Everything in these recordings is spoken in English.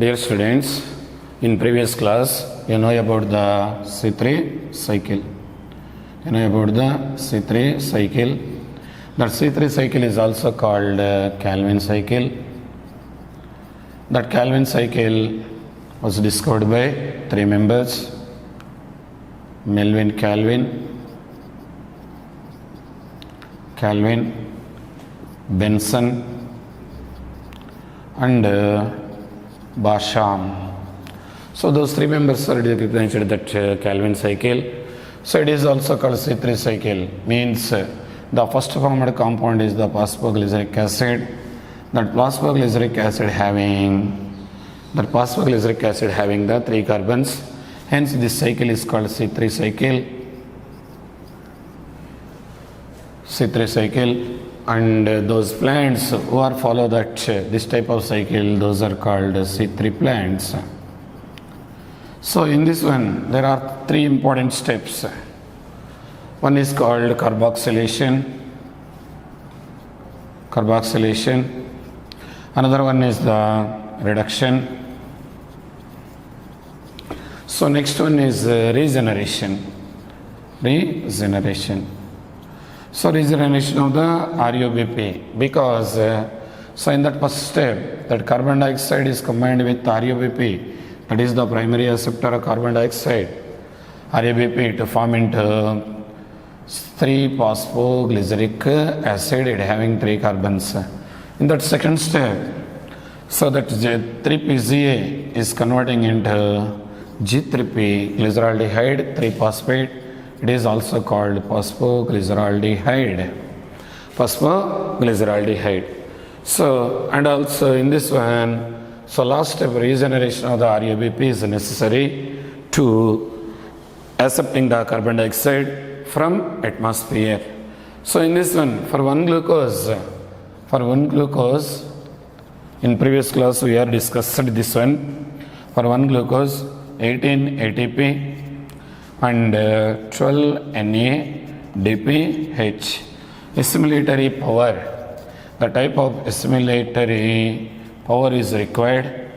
Dear students, in previous class, you know about the C3 cycle. You know about the C3 cycle. That C3 cycle is also called Calvin cycle. That Calvin cycle was discovered by three members: Melvin Calvin, Benson, and Barsham. So those three members are recognized that Calvin cycle. So it is also called C3 cycle. Means the first formed compound is the phosphoglyceric acid. That phosphoglyceric acid having the three carbons. Hence this cycle is called C3 cycle. C3 cycle. And those plants who are follow that this type of cycle, those are called C3 plants. So in this one there are three important steps. One is called carboxylation. Another one is the reduction. So next one is regeneration. So regeneration of the RUBP, because so in that first step, that carbon dioxide is combined with RUBP, that is the primary acceptor of carbon dioxide, RUBP, to form into 3-phosphoglyceric acid, it having three carbons. In that second step, so that 3-PCA is converting into G3P glyceraldehyde 3-phosphate. It is also called phosphoglyceraldehyde. So, and also in this one, so last step, regeneration of the RUBP is necessary to accepting the carbon dioxide from atmosphere. So in this one, for one glucose, in previous class we have discussed this one. For one glucose, 18 ATP and 12 NADPH. Assimilatory power. The type of assimilatory power is required.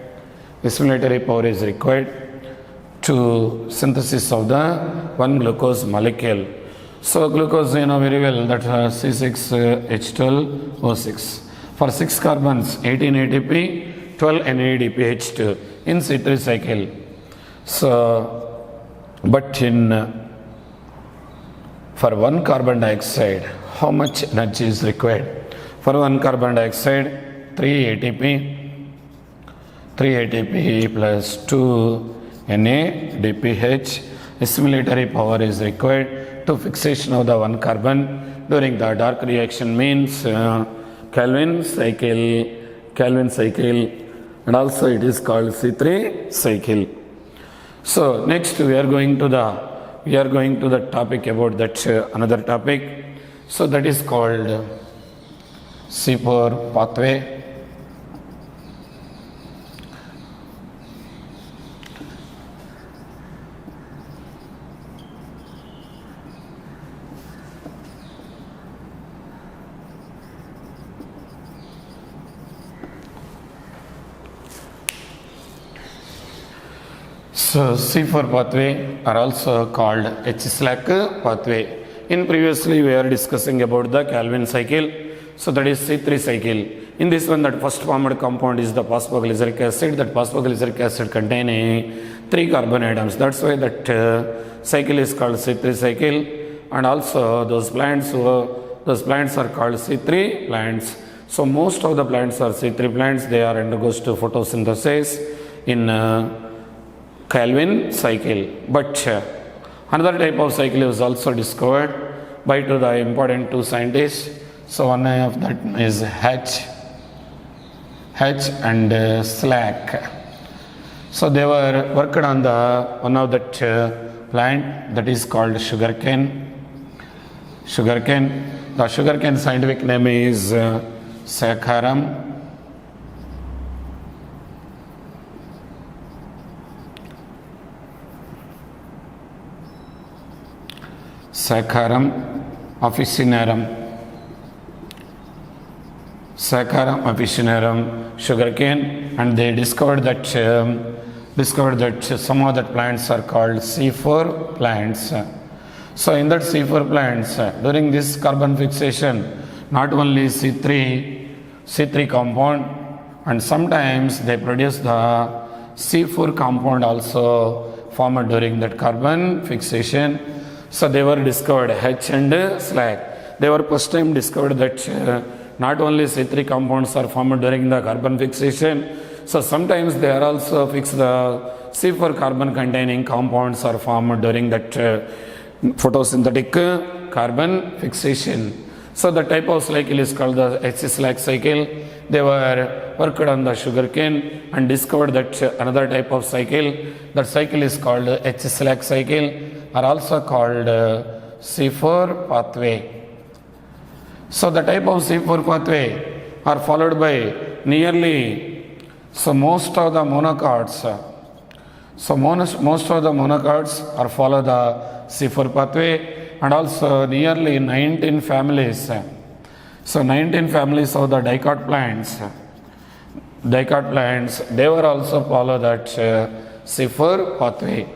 To synthesis of the one glucose molecule. So glucose, you know very well that C6H12O6. For 6 carbons, 18 ATP, 12 NADPH2 in C3 cycle. So but for one carbon dioxide, how much energy is required? For one carbon dioxide, 3 ATP plus 2 NADPH. Assimilatory power is required to fixation of the one carbon during the dark reaction, means Calvin cycle, and also it is called C3 cycle. So next we are going to the topic about that another topic. So that is called C4 pathway. So C4 pathway are also called H-Slack pathway. In previously we are discussing about the Calvin cycle. So that is C3 cycle. In this one, that first formed compound is the phosphoglyceric acid. That phosphoglyceric acid containing 3 carbon atoms. That's why that cycle is called C3 cycle. And also those plants are called C3 plants. So most of the plants are C3 plants. They are undergoes to photosynthesis in Calvin cycle. But another type of cycle is also discovered by two the important two scientists. So one of that is H and Slack. So they were worked on the one of that plant that is called sugarcane. The sugarcane scientific name is Saccharum. Saccharum officinarum. Saccharum officinarum, sugarcane, and they discovered that some of the plants are called C4 plants. So in that C4 plants, during this carbon fixation, not only C3 compound, and sometimes they produce the C4 compound also formed during that carbon fixation. So they were discovered, H and SLAC. They were first time discovered that not only C3 compounds are formed during the carbon fixation, so sometimes they are also fixed the C4 carbon containing compounds are formed during that photosynthetic carbon fixation. So the type of cycle is called the H-SLAC cycle. They were worked on the sugarcane and discovered that another type of cycle. That cycle is called H-SLAC cycle, are also called C4 pathway. So the type of C4 pathway are followed by nearly, most of the monocots. Most of the monocots are follow the C4 pathway, and also nearly 19 families. So 19 families of the dicot plants, they were also follow that C4 pathway.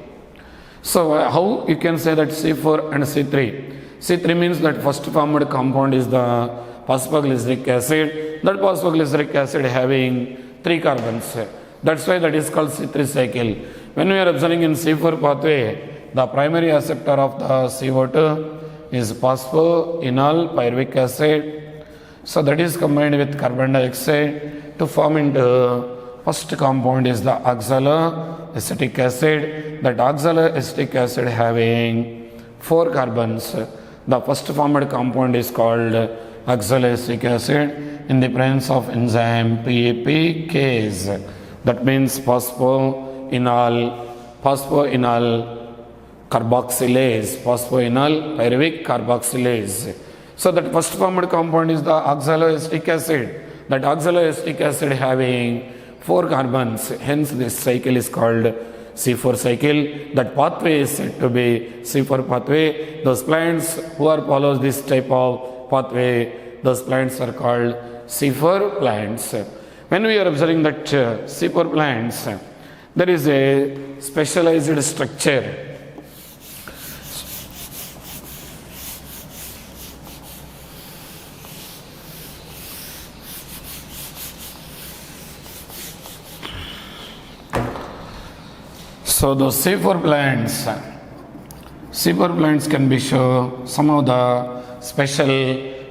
So how you can say that C4 and C3? C3 means that first formed compound is the phosphoglyceric acid. That phosphoglyceric acid having 3 carbons. That's why that is called C3 cycle. When we are observing in C4 pathway, the primary acceptor of the CO2 is phosphoenol pyruvic acid. So that is combined with carbon dioxide to form into first compound is the oxaloacetic acid. That oxaloacetic acid having 4 carbons. The first formed compound is called oxaloacetic acid in the presence of enzyme PAPase. That means phosphoenol carboxylase, phosphoenol pyruvic carboxylase. So that first formed compound is the oxaloacetic acid. That oxaloacetic acid having 4 carbons. Hence this cycle is called C4 cycle. That pathway is said to be C4 pathway. Those plants who are follows this type of pathway, those plants are called C4 plants. When we are observing that C4 plants, there is a specialized structure. So those C4 plants can be show some of the special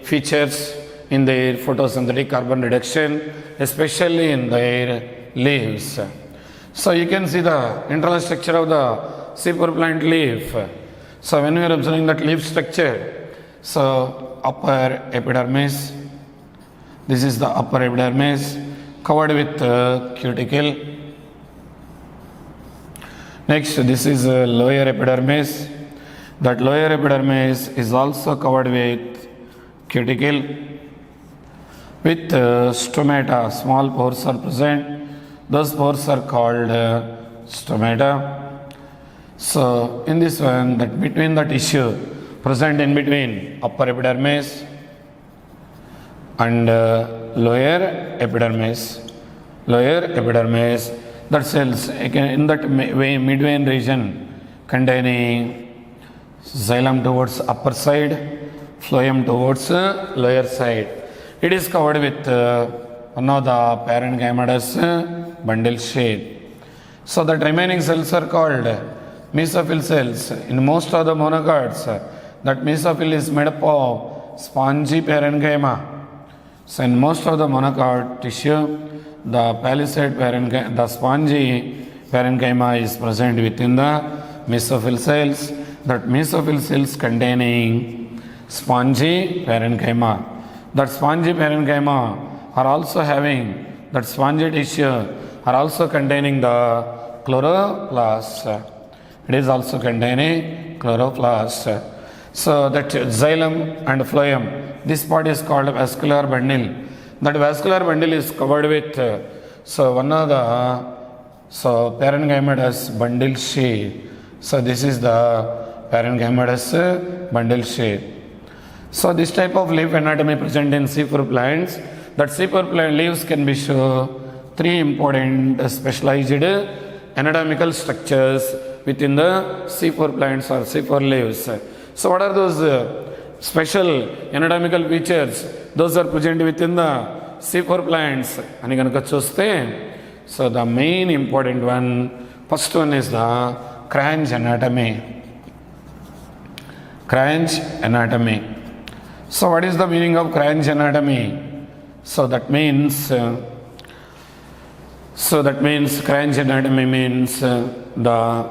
features in their photosynthetic carbon reduction, especially in their leaves. So you can see the internal structure of the C4 plant leaf. So when we are observing that leaf structure, so upper epidermis, this is the upper epidermis covered with cuticle. Next, this is lower epidermis. That lower epidermis is also covered with cuticle. With stomata, small pores are present. Those pores are called stomata. So in this one, that between the tissue present in between upper epidermis and lower epidermis, that cells in that midvein region containing xylem towards upper side, phloem towards lower side. It is covered with one of the parenchymatous bundle sheath. So the remaining cells are called mesophyll cells. In most of the monocots, that mesophyll is made up of spongy parenchyma. So in most of the monocot tissue, the palisade parenchyma, the spongy parenchyma is present within the mesophyll cells. That mesophyll cells containing spongy parenchyma. That spongy parenchyma are also having that spongy tissue are also containing the chloroplast. It is also containing chloroplast. So that xylem and phloem, this part is called vascular bundle. That vascular bundle is covered with one of the parenchymatous bundle sheath. So this is the parenchymatous bundle sheath. So this type of leaf anatomy present in C4 plants. that C4 plant leaves can be show three important specialized anatomical structures within the C4 plants or C4 leaves. So what are those special anatomical features? Those are present within the C4 plants. And you can choose. So the main important one, first one is the cranch anatomy. Cranch anatomy. So what is the meaning of cranch anatomy? So that means cranch anatomy means the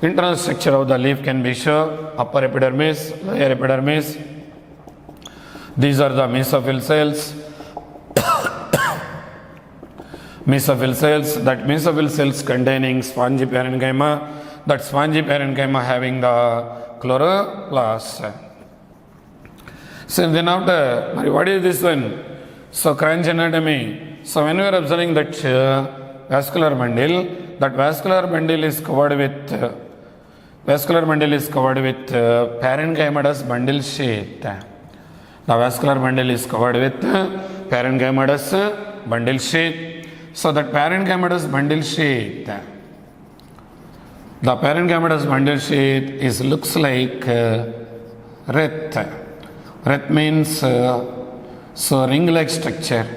internal structure of the leaf can be shown: upper epidermis, lower epidermis. These are the mesophyll cells. Mesophyll cells, that mesophyll cells containing spongy parenchyma, that spongy parenchyma having the chloroplast. So then after, what is this one? So cranch anatomy. So when we are observing that vascular bundle, that vascular bundle is covered with parenchymatous bundle sheath. The vascular bundle is covered with parenchymatous bundle sheath. So that parenchymatous bundle sheath, the parenchymatous bundle sheath is looks like wreath. Wreath means so ring-like structure.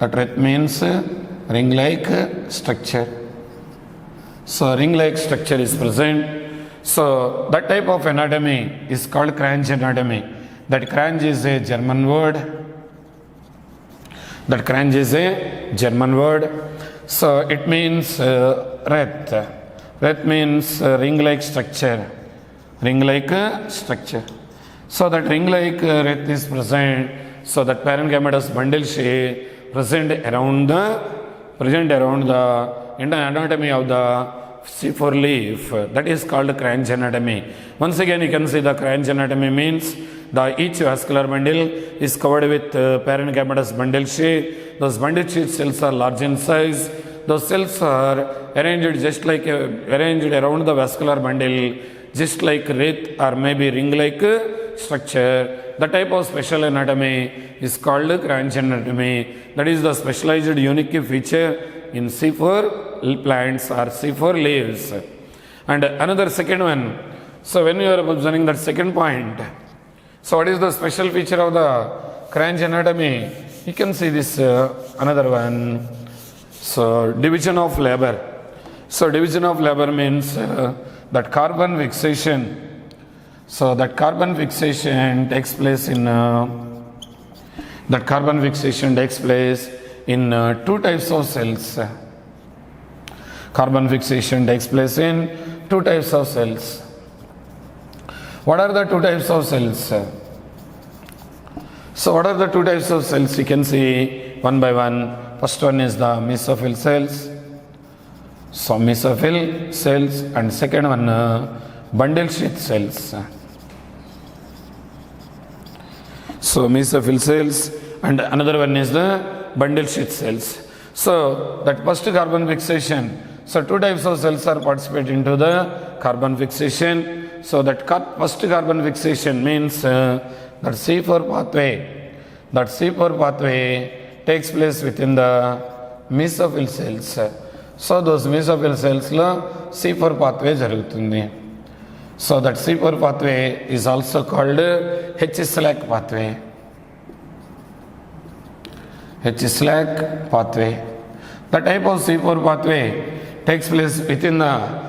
That wreath means ring-like structure. So ring-like structure is present. So that type of anatomy is called cranch anatomy. That cranch is a German word. That cranch is a German word. So it means wreath. Wreath means ring-like structure. Ring-like structure. So that ring-like wreath is present. So that parenchymatous bundle sheath present around the anatomy of the C4 leaf. That is called cranch anatomy. Once again, you can see the cranch anatomy means each vascular bundle is covered with parenchymatous bundle sheath. Those bundle sheath cells are large in size. Those cells are arranged around the vascular bundle, just like wreath or maybe ring-like structure. The type of special anatomy is called cranch anatomy. That is the specialized unique feature in C4 plants or C4 leaves. And another second one. So when you are observing that second point, so what is the special feature of the cranch anatomy? You can see this another one. So division of labor. So division of labor means that carbon fixation. So that carbon fixation takes place in two types of cells. Carbon fixation takes place in two types of cells. What are the two types of cells? So what are the two types of cells? You can see one by one. First one is the mesophyll cells. So mesophyll cells, and second one bundle sheath cells. So mesophyll cells, and another one is the bundle sheath cells. So that first carbon fixation. So two types of cells are participate into the carbon fixation. So that first carbon fixation means that C4 pathway takes place within the mesophyll cells. So those mesophyll cells lo C4 pathway jarugutundi. So that C4 pathway is also called H-slack pathway. H-slack pathway. The type of C4 pathway takes place within the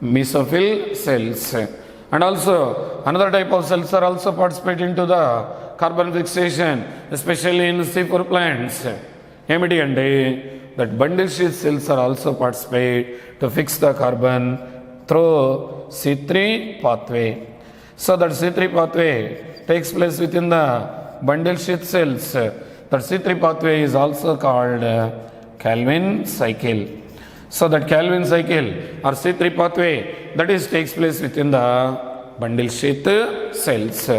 mesophyll cells. And also another type of cells are also participate into the carbon fixation, especially in C4 plants. Emiti ante that bundle sheath cells are also participate to fix the carbon through C3 pathway. So that C3 pathway takes place within the bundle sheath cells. That C3 pathway is also called Calvin cycle. So that Calvin cycle or C3 pathway, that is takes place within the bundle sheath cells.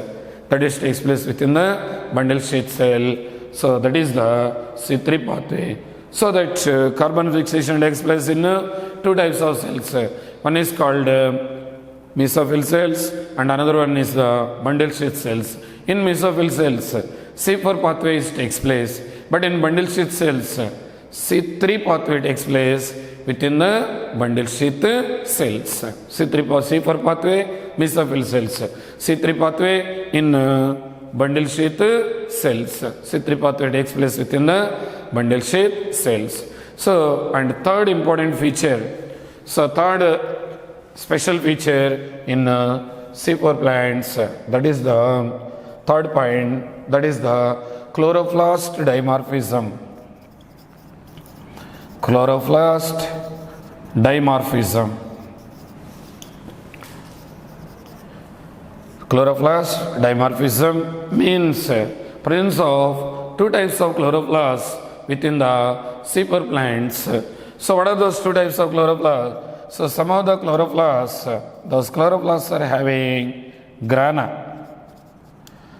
That is takes place within the bundle sheath cell. So that is the C3 pathway. So that carbon fixation takes place in two types of cells. One is called mesophyll cells and another one is the bundle sheath cells. In mesophyll cells, C4 pathway takes place, but in bundle sheath cells, C3 pathway takes place within the bundle sheath cells. C4 pathway, mesophyll cells. C3 pathway in bundle sheath cells. C3 pathway takes place within the bundle sheath cells. So, and third important feature, third special feature in C4 plants, that is the third point, that is the chloroplast dimorphism. Chloroplast dimorphism. Chloroplast dimorphism means presence of two types of chloroplasts within the C4 plants. So what are those two types of chloroplasts? So some of the chloroplasts, those chloroplasts are having grana.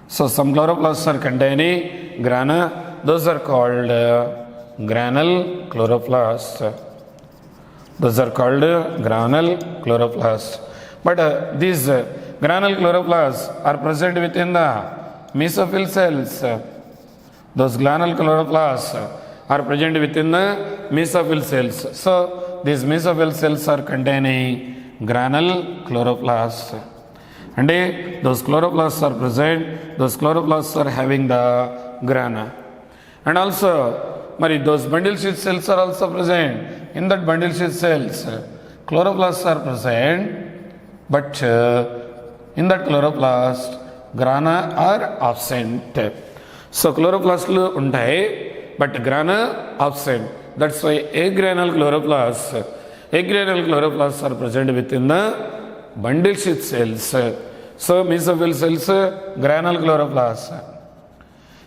So some chloroplasts are containing grana. Those are called granule chloroplasts. Those are called granule chloroplasts. But these granule chloroplasts are present within the mesophyll cells. Those granule chloroplasts are present within the mesophyll cells. So these mesophyll cells are containing granule chloroplasts. And those chloroplasts are present, those chloroplasts are having the grana. And also, those bundle sheath cells are also present. In that bundle sheath cells, chloroplasts are present, but in that chloroplast, grana are absent. So chloroplasts untai, but grana absent. That's why agranule chloroplasts are present within the bundle sheath cells. So mesophyll cells, granule chloroplasts.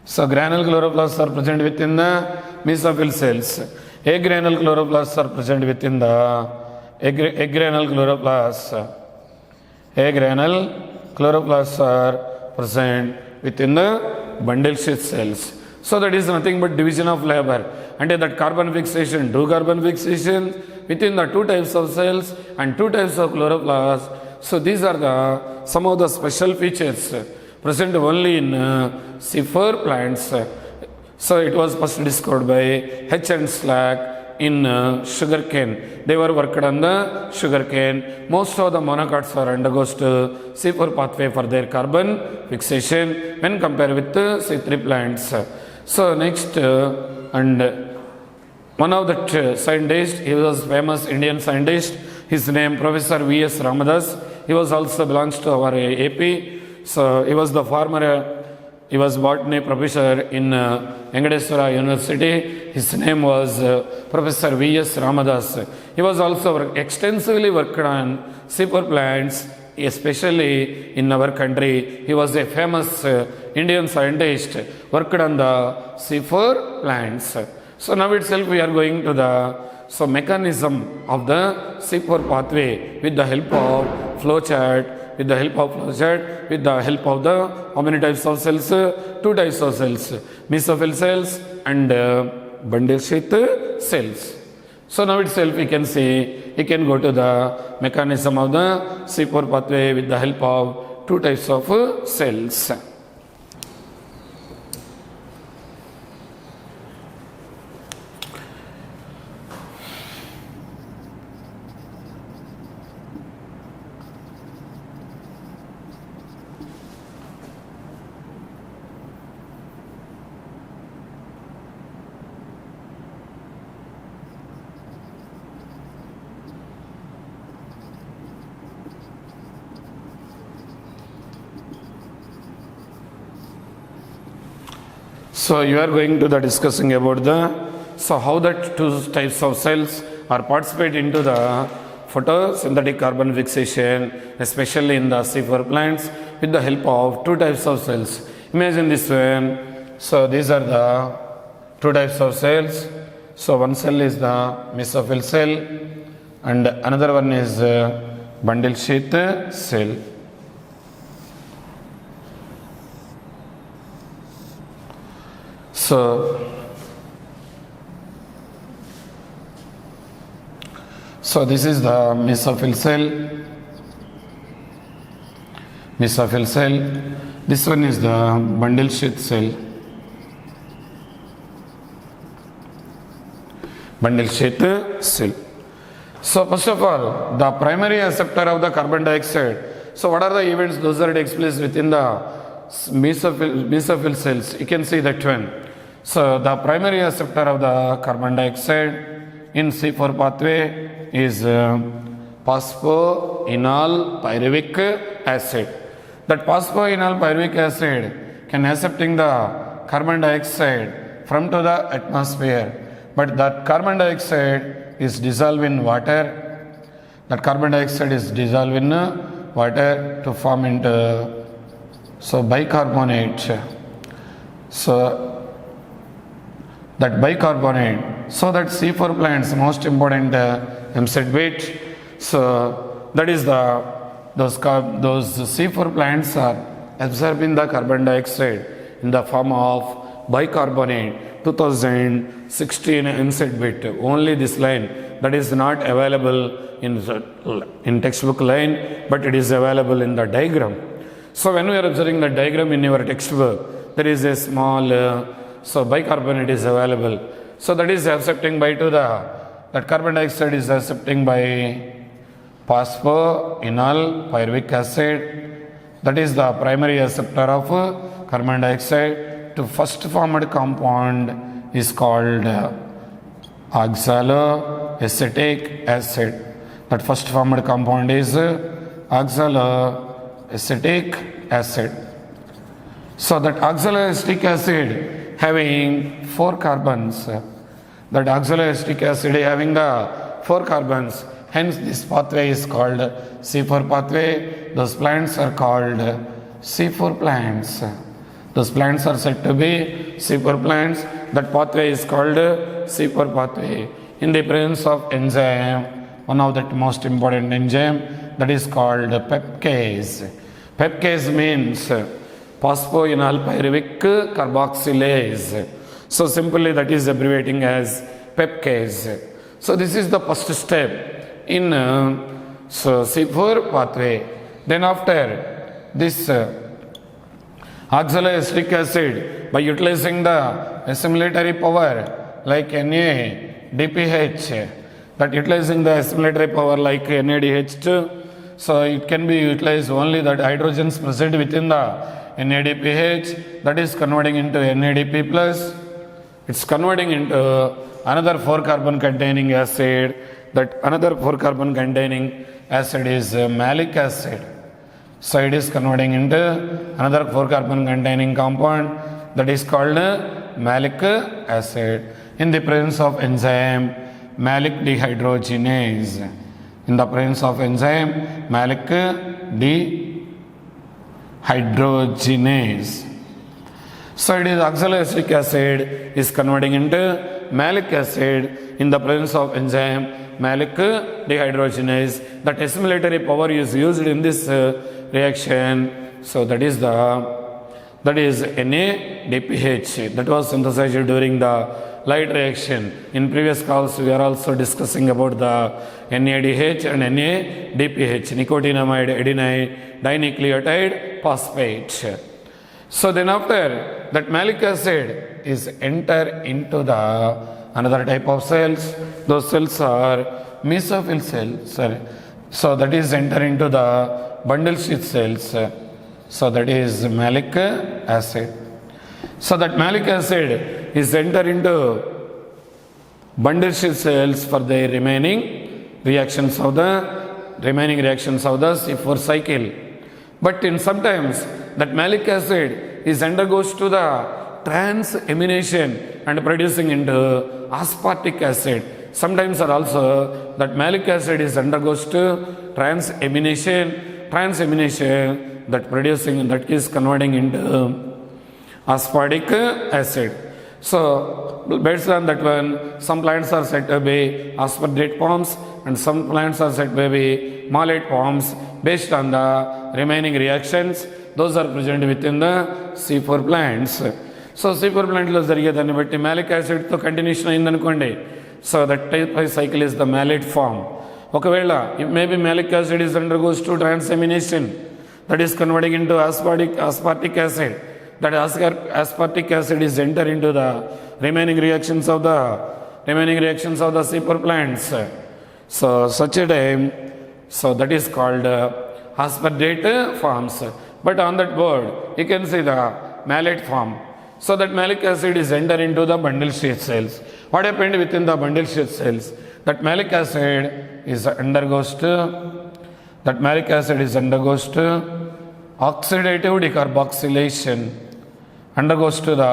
So granule chloroplasts are present within the mesophyll cells. Agranule chloroplasts are present within the agranule chloroplasts. Agranule chloroplasts are present within the bundle sheath cells. So that is nothing but division of labor. And that carbon fixation, two carbon fixation within the two types of cells and two types of chloroplasts. So these are some of the special features present only in C4 plants. So it was first discovered by H and Slack in sugarcane. They were worked on the sugarcane. Most of the monocots are undergoes to C4 pathway for their carbon fixation when compared with C3 plants. So next, and one of the scientists, he was famous Indian scientist. His name Professor V.S. Ramadas. He was also belongs to our AP. So he was the former, he was botany professor in Venkateswara University. His name was Professor V.S. Ramadas. He was also extensively worked on C4 plants, especially in our country. He was a famous Indian scientist worked on the C4 plants. So now itself we are going to the mechanism of the C4 pathway with the help of flow chart, with the help of the how many types of cells? Two types of cells, mesophyll cells and bundle sheath cells. So now itself we can see, we can go to the mechanism of the C4 pathway with the help of two types of cells. So you are going to the discussing about how that two types of cells are participate into the photosynthetic carbon fixation, especially in the C4 plants with the help of two types of cells. Imagine this one. So these are the two types of cells. So one cell is the mesophyll cell and another one is bundle sheath cell. So this is the mesophyll cell. This one is the bundle sheath cell. bundle sheath cell. So first of all, the primary acceptor of the carbon dioxide. So what are the events? Those are takes place within the mesophyll cells. You can see that one. So the primary acceptor of the carbon dioxide in C4 pathway is phosphoenol pyruvic acid. That phosphoenol pyruvic acid can accepting the carbon dioxide from to the atmosphere, but that carbon dioxide is dissolved in water. That carbon dioxide is dissolved in water to form into bicarbonate. So that bicarbonate, so that C4 plants most important MSET bit. So that is those C4 plants are absorbing the carbon dioxide in the form of bicarbonate. 2016 MSET bit. Only this line that is not available in textbook line, but it is available in the diagram. So when we are observing the diagram in your textbook, there is a small bicarbonate is available. So that is accepting by to that carbon dioxide is accepting by phosphoenol pyruvic acid. That is the primary acceptor of carbon dioxide. To first formed compound is called oxaloacetic acid. That first formed compound is oxaloacetic acid. So that oxaloacetic acid having 4 carbons. That oxaloacetic acid having the 4 carbons. Hence this pathway is called C4 pathway. Those plants are called C4 plants. Those plants are said to be C4 plants. That pathway is called C4 pathway. In the presence of enzyme, one of the most important enzyme, that is called peptase. Peptase means phosphoenol pyruvic carboxylase. So simply that is abbreviating as peptase. So this is the first step in C4 pathway. Then after this oxaloacetic acid, by utilizing the assimilatory power like NADPH, that utilizing the assimilatory power like NADH2, so it can be utilized only that hydrogens present within the NADPH, that is converting into NADP plus. It's converting into another 4 carbon containing acid. That another 4 carbon containing acid is malic acid. So it is converting into another 4 carbon containing compound, that is called malic acid. In the presence of enzyme malic dehydrogenase. In the presence of enzyme malic dehydrogenase. So it is oxaloacetic acid is converting into malic acid in the presence of enzyme malic dehydrogenase. That assimilatory power is used in this reaction. So that is NADPH that was synthesized during the light reaction. In previous calls we are also discussing about the NADH and NADPH, nicotinamide adenine dinucleotide phosphate. So then after that malic acid is enter into the another type of cells. Those cells are mesophyll cells. So that is enter into the bundle sheath cells. So that is malic acid. So that malic acid is enter into bundle sheath cells for the remaining reactions of the C4 cycle. But in sometimes that malic acid is undergoes to the transamination and producing into aspartic acid. Sometimes are also that malic acid is undergoes to transamination that producing, that is converting into aspartic acid. So based on that one, some plants are said to be aspartate forms and some plants are said to be malate forms. Based on the remaining reactions, those are present within the C4 plants. So C4 plant lo జరిగేదాన్ని బట్టి malic acid తో continuation అయిందనుకోండి, so that type of cycle is the malate form. ఒకవేళ maybe malic acid is undergoes to transamination, that is converting into aspartic acid. That aspartic acid is enter into the remaining reactions of the remaining reactions of the C4 plants. So such a time, so that is called aspartate forms. But on that board, you can see the malate form. So that malic acid is enter into the bundle sheath cells. What happened within the bundle sheath cells? That malic acid is undergoes to oxidative decarboxylation. Undergoes to the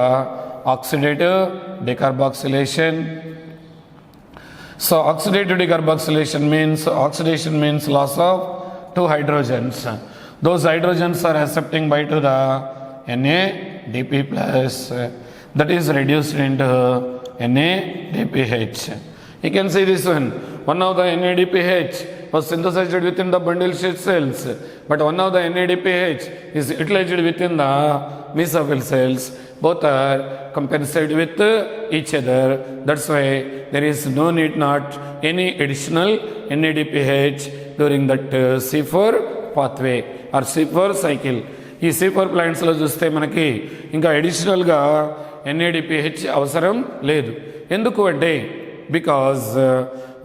oxidative decarboxylation. So oxidative decarboxylation means, oxidation means loss of two hydrogens. Those hydrogens are accepting by to the NADP plus, that is reduced into NADPH. You can see this one. One of the NADPH was synthesized within the bundle sheath cells, but one of the NADPH is utilized within the mesophyll cells. Both are compensated with each other. That's why there is no need not any additional NADPH during that C4 pathway or C4 cycle. ఈ C4 ప్లాంట్స్లో చూస్తే మనకి ఇంకా అడిషనల్గా NADPH అవసరం లేదు. ఎందుకు అంటే because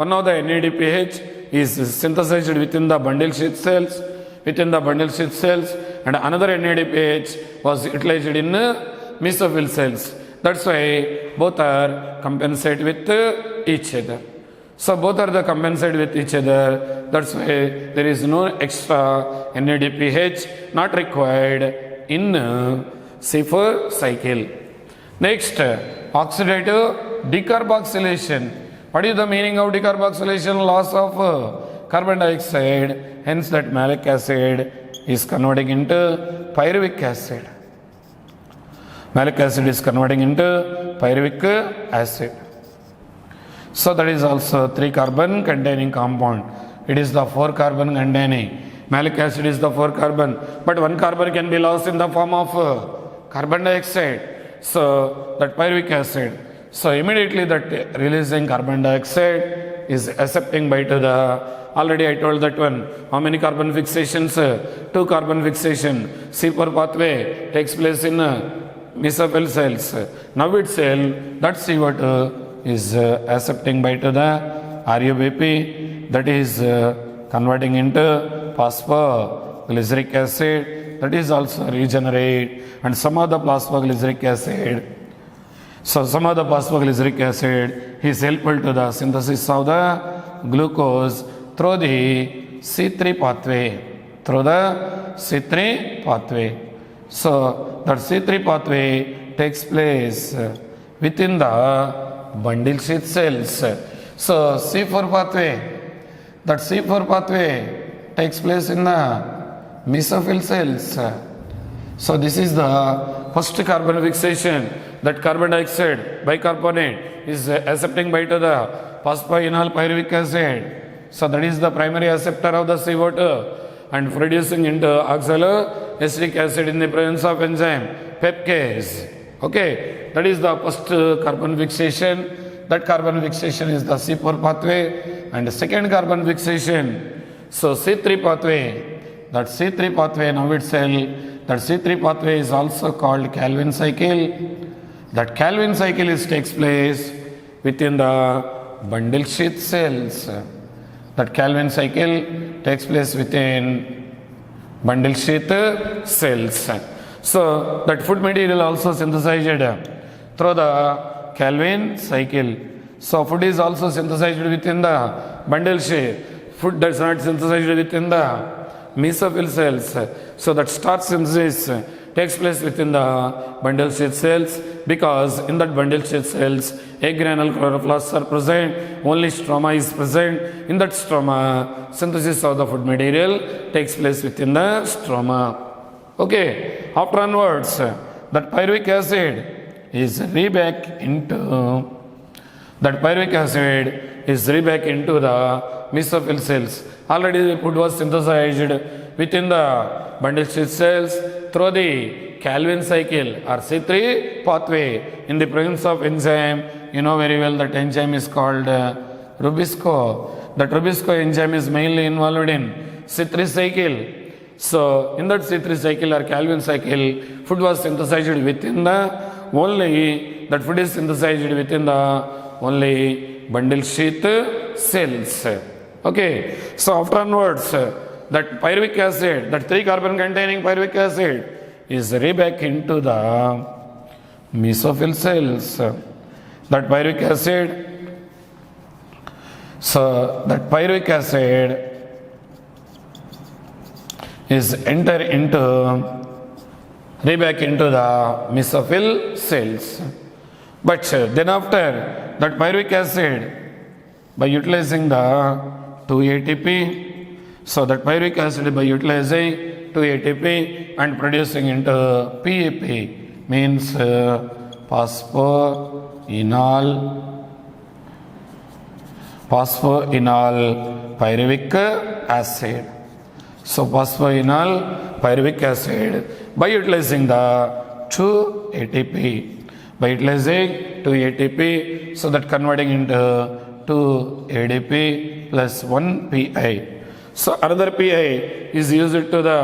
one of the NADPH is synthesised with in the bundle sheath cells and another NADPH was utilized in mesophyll cells. That's why both are compensate with each other. So both are the compensate with each other. That's why there is no extra NADPH not required in C4 cycle. Next, oxidative decarboxylation. What is the meaning of decarboxylation? Loss of carbon dioxide. Hence that malic acid is converting into pyruvic acid. Malic acid is converting into pyruvic acid. So that is also 3 carbon containing compound. It is the 4 carbon containing. Malic acid is the 4 carbon, but 1 carbon can be lost in the form of carbon dioxide. So that pyruvic acid. So immediately that releasing carbon dioxide is accepting by to the, already I told that one, how many carbon fixations? 2 carbon fixation. C4 pathway takes place in mesophyll cells. Now its cell, that CO2 is accepting by to the RUBP, that is converting into phosphoglyceric acid, that is also regenerate, and some of the phosphoglyceric acid. So some of the phosphoglyceric acid is helpful to the synthesis of the glucose through the C3 pathway. So that C3 pathway takes place within the bundle sheath cells. So C4 pathway takes place in the mesophyll cells. So this is the first carbon fixation, that carbon dioxide bicarbonate is accepting by to the phosphoenol pyruvic acid. So that is the primary acceptor of the CO2 and producing into oxaloacetic acid in the presence of enzyme pepcase. Okay, that is the first carbon fixation. That carbon fixation is the C4 pathway. And the second carbon fixation, so C3 pathway, that C3 pathway now itself, that C3 pathway is also called Calvin cycle. That Calvin cycle takes place within the bundle sheath cells. That Calvin cycle takes place within bundle sheath cells. So that food material also synthesized through the Calvin cycle. So food is also synthesized within the bundle sheath. Food does not synthesized within the mesophyll cells. So that starch synthesis takes place within the bundle sheath cells, because in that bundle sheath cells egg granule chloroplasts are present, only stroma is present. In that stroma, synthesis of the food material takes place within the stroma. Okay, after onwards, that pyruvic acid is reback into the mesophyll cells. Already the food was synthesized within the bundle sheath cells through the Calvin cycle or C3 pathway in the presence of enzyme. You know very well that enzyme is called Rubisco. That Rubisco enzyme is mainly involved in C3 cycle. So in that C3 cycle or Calvin cycle, food was synthesized within the only, that food is synthesized within the only bundle sheath cells. Okay, so after onwards, that pyruvic acid, that 3 carbon containing pyruvic acid is reback into the mesophyll cells. That pyruvic acid, so that pyruvic acid is enter into reback into the mesophyll cells. But then after that pyruvic acid, by utilizing the 2-ATP, so that pyruvic acid by utilizing 2-ATP and producing into PAP means phosphoenol pyruvic acid. So phosphoenol pyruvic acid by utilizing the 2-ATP, by utilizing 2-ATP, so that converting into 2-ADP plus 1-PI. So another PI is used to the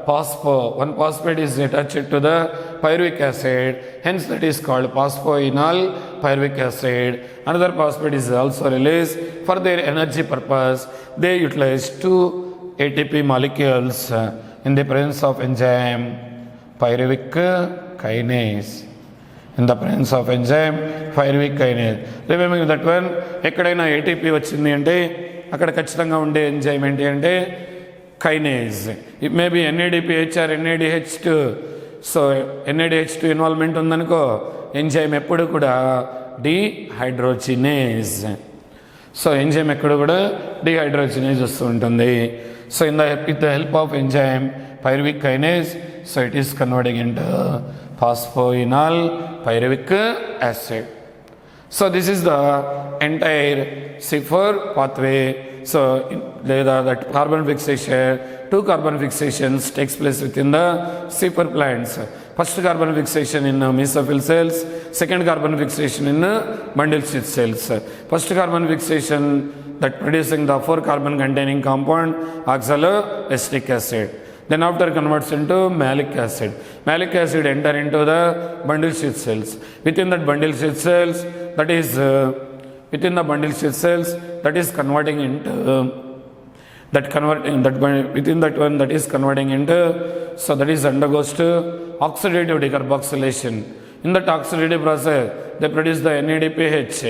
one phosphate is attached to the pyruvic acid, hence that is called phosphoenol pyruvic acid. Another phosphate is also released for their energy purpose. They utilize 2-ATP molecules in the presence of enzyme pyruvic kinase. In the presence of enzyme pyruvic kinase. Remember that one, ఎక్కడైనా ATP వచ్చింది అంటే అక్కడ ఖచ్చితంగా ఉండే enzyme ఏంటి అంటే kinase. It may be NADPH or NADH2. So NADH2 involvement ఉందనుకో, enzyme ఎప్పుడు కూడా డిహైడ్రోజినేజ్. సో ఎంజైమ్ ఎక్కడ కూడా డిహైడ్రోజినేజ్ వస్తూ ఉంటుంది. So with the help of enzyme pyruvic kinase, so it is converting into phosphoenol pyruvic acid. So this is the entire C4 pathway. So that carbon fixation, 2 carbon fixations takes place within the C4 plants. First carbon fixation in mesophyll cells, second carbon fixation in bundle sheath cells. First carbon fixation that producing the 4 carbon containing compound oxaloacetic acid. Then after converts into malic acid. Malic acid enter into the bundle sheath cells. Within that bundle sheath cells, that is within the bundle sheath cells, that is converting into within that one that is converting into, so that is undergoes to oxidative decarboxylation. In that oxidative process, they produce the NADPH.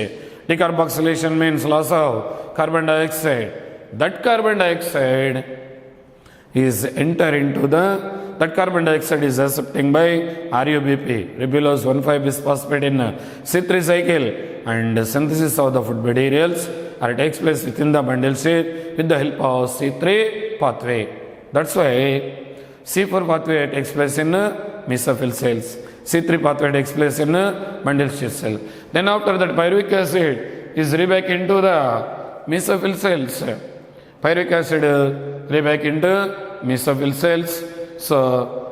Decarboxylation means loss of carbon dioxide. That carbon dioxide is enter into that carbon dioxide is accepting by RUBP, ribulose 1,5-bisphosphate in C3 cycle, and synthesis of the food materials takes place within the bundle sheath with the help of C3 pathway. That's why C4 pathway takes place in mesophyll cells. C3 pathway takes place in bundle sheath cell. Then after that pyruvic acid is reback into the mesophyll cells. Pyruvic acid reback into mesophyll cells. So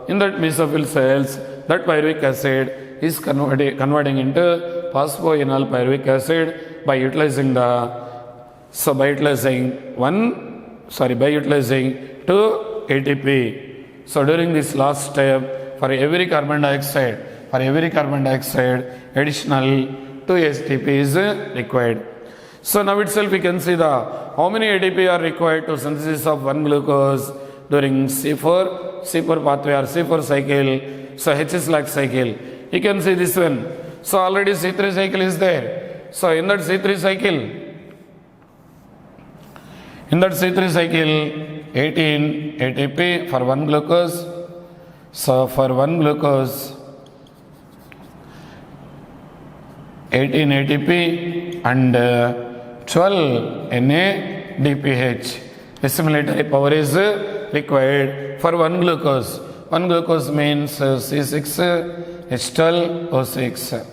in that mesophyll cells, that pyruvic acid is converting into phosphoenol pyruvic acid by utilizing 2-ATP. So during this last step, for every carbon dioxide, additional 2-ATP is required. So now itself we can see how many ATP are required to synthesis of 1-glucose during C4 pathway or C4 cycle, so H-slack cycle. You can see this one. So already C3 cycle is there. So in that C3 cycle, 18 ATP for 1-glucose. So for 1-glucose, 18 ATP and 12 NADPH. Assimilatory power is required for 1-glucose. 1-glucose means C6H12O6.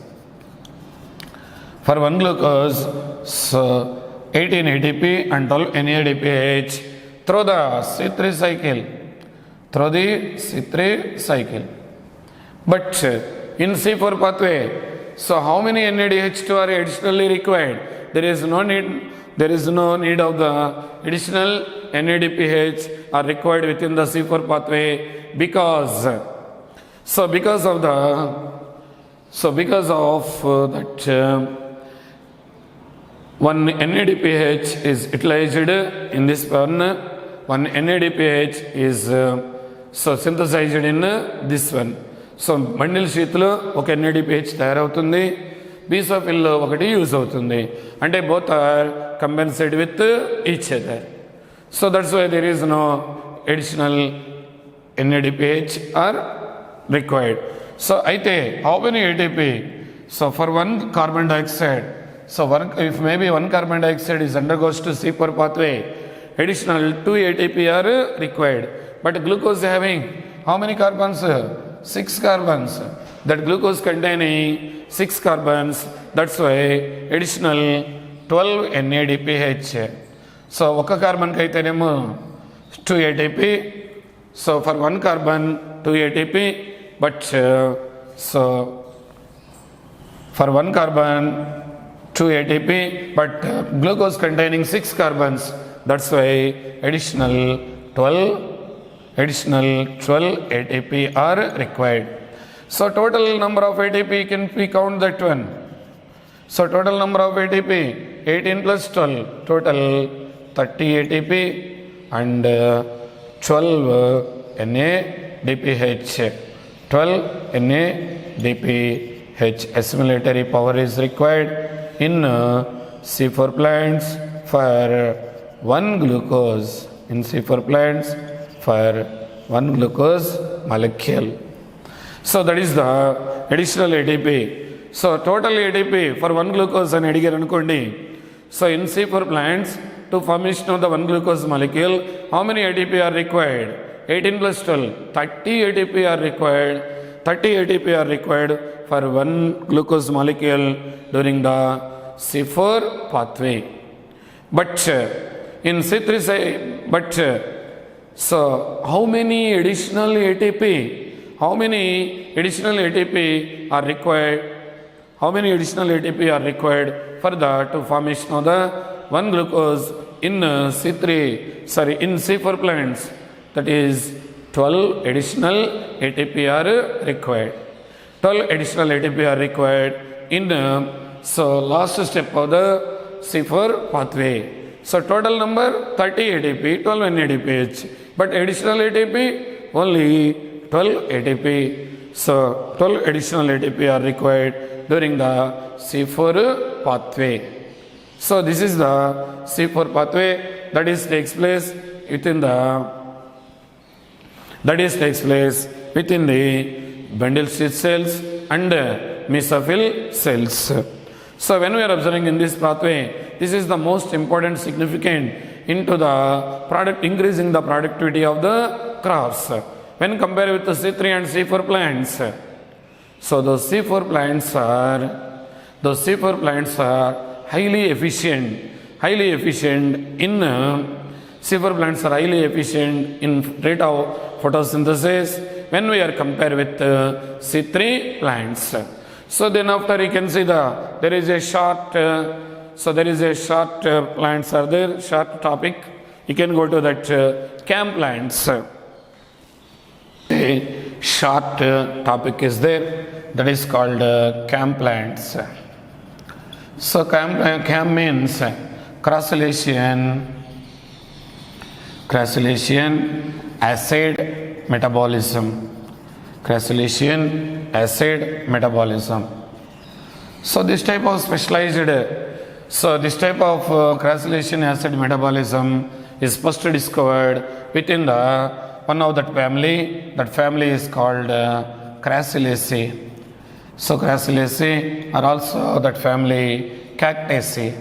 For 1-glucose, so 18 ATP and 12 NADPH through the C3 cycle. But in C4 pathway, so how many NADH2 are additionally required? There is no need of the additional NADPH are required within the C4 pathway because of that one NADPH is utilized in this one NADPH is synthesized in this one. So bundle షీత్లో ఒక NADPH తయారవుతుంది, బీసోఫిల్లో ఒకటి use అవుతుంది, అంటే both are compensate with each other. So that's why there is no additional NADPH are required. So అయితే how many ATP? So for one carbon dioxide, so if maybe one carbon dioxide is undergoes to C4 pathway, additional 2 ATP are required. But glucose having how many carbons? 6 carbons. That glucose containing 6 carbons, that's why additional 12 NADPH. So oka carbon kaithenemo 2 ATP. So for one carbon 2 ATP, but so for one carbon 2 ATP, but glucose containing 6 carbons, that's why additional 12 ATP are required. So total number of ATP, can we count that one? So total number of ATP 18 plus 12, total 30 ATP and 12 NADPH. 12 NADPH assimilatory power is required in C4 plants for 1 glucose, in C4 plants for 1 glucose molecule. So that is the additional ATP. So total ATP for 1 glucose and adigar anukondi. So in C4 plants to formation of the 1 glucose molecule, how many ATP are required? 18 plus 12, 30 ATP are required. 30 ATP are required for 1 glucose molecule during the C4 pathway. But in C3 so how many additional ATP? How many additional ATP are required? How many additional ATP are required for the to formation of the 1 glucose in in C4 plants? That is 12 additional ATP are required. 12 additional ATP are required in so last step of the C4 pathway. So total number 30 ATP, 12 NADPH, but additional ATP only 12 ATP. So 12 additional ATP are required during the C4 pathway. So this is the C4 pathway that takes place within the bundle sheath cells and mesophyll cells. So when we are observing in this pathway, this is the most important significant into the product, increasing the productivity of the crops when compared with the C3 and C4 plants. So those C4 plants are highly efficient in C4 plants are highly efficient in rate of photosynthesis when we are compared with C3 plants. So then after you can see there is a short plants are there, short topic. You can go to that CAM plants. A short topic is there, that is called CAM plants. So CAM means crassulacean acid metabolism. Crassulacean acid metabolism. So this type of crassulacean acid metabolism is first discovered within the one of that family. That family is called Crassulaceae. So Crassulaceae are also that family Cactaceae.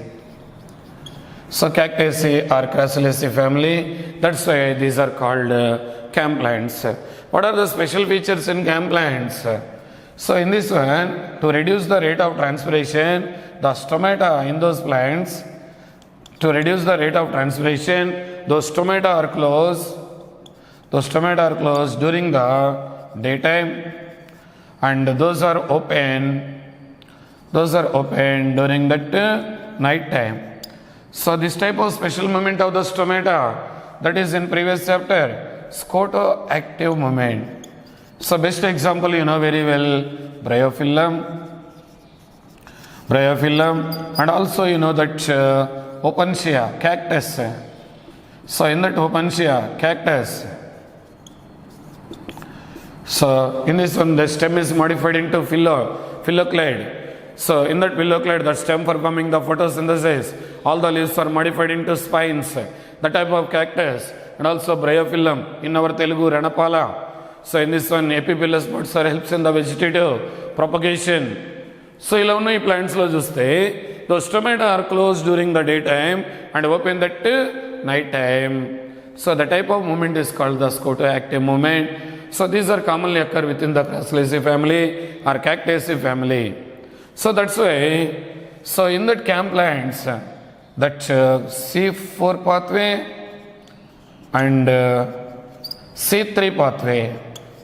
So Cactaceae are Crassulaceae family. That's why these are called CAM plants. What are the special features in CAM plants? So in this one, to reduce the rate of transpiration, the stomata in those plants, those stomata are closed during the daytime, and those are open during that night time. So this type of special movement of the stomata, that is in previous chapter, scotoactive movement. So best example you know very well, bryophyllum. bryophyllum, and also you know that opuntia, cactus. So in that opuntia, cactus, so in this one the stem is modified into phylloclade. So in that phylloclade, the stem performing the photosynthesis, all the leaves are modified into spines, the type of cactus, and also bryophyllum, in our Telugu Ranapala. So in this one epiphyllous buds are helps in the vegetative propagation. So ఇలా ఉన్న ఈ ప్లాంట్స్లో చూస్తే those stomata are closed during the daytime and open at night time. So the type of movement is called the scotoactive movement. So these are commonly occur within the Crassulaceae family or Cactaceae family. So that's why, so in that camp plants, that C4 pathway and C3 pathway,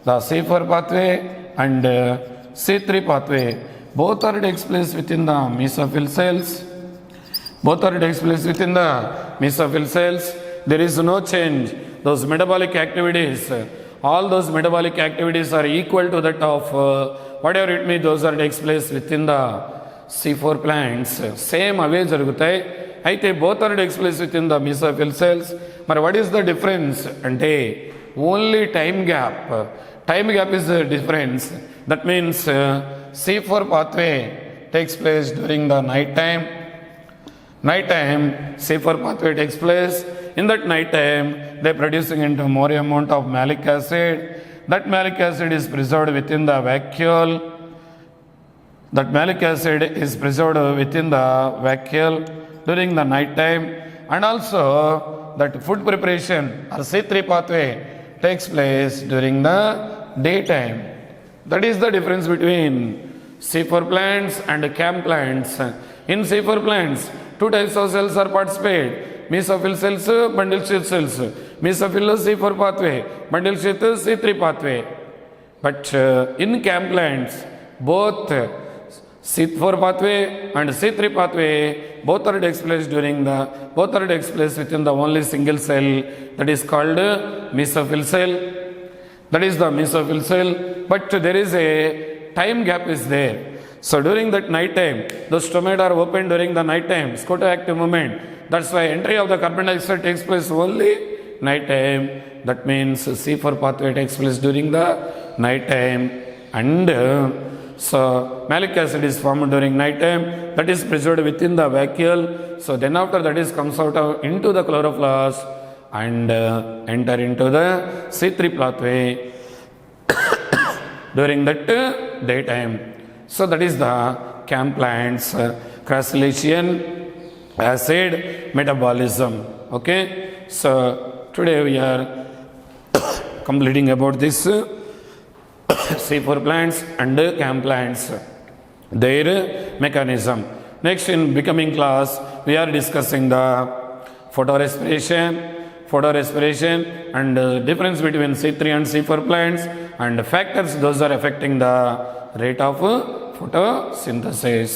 the C4 pathway and C3 pathway, both are takes place within the mesophyll cells. Both are takes place within the mesophyll cells. There is no change. Those metabolic activities, all those metabolic activities are equal to that of whatever it may, those are takes place within the C4 plants. Same away jarugutayi. అయితే both are takes place within the mesophyll cells. మరి what is the difference అంటే only time gap. Time gap is the difference. That means C4 pathway takes place during the night time. Night time C4 pathway takes place. In that night time they are producing into more amount of malic acid. That malic acid is preserved within the vacuole. That malic acid is preserved within the vacuole during the night time, and also that food preparation or C3 pathway takes place during the daytime. That is the difference between C4 plants and camp plants. In C4 plants, two types of cells are participate: mesophyll cells, bundle sheath cells. Mesophyll C4 pathway, bundle sheath C3 pathway. But in camp plants, both C4 pathway and C3 pathway both are takes place within the only single cell, that is called mesophyll cell. That is the mesophyll cell. But there is a time gap is there. So during that night time, the stomata are open during the night time, scotoactive movement. That's why entry of the carbon dioxide takes place only night time. That means C4 pathway takes place during the night time, and so malic acid is formed during night time, that is preserved within the vacuole. So then after that is comes out into the chloroplast and enter into the C3 pathway during that daytime. So that is the camp plants crassulacean acid metabolism. Okay, so today we are completing about this C4 plants and camp plants, their mechanism. Next, in becoming class, we are discussing the photorespiration and difference between C3 and C4 plants and factors those are affecting the rate of photosynthesis.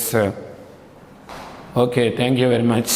Okay, thank you very much.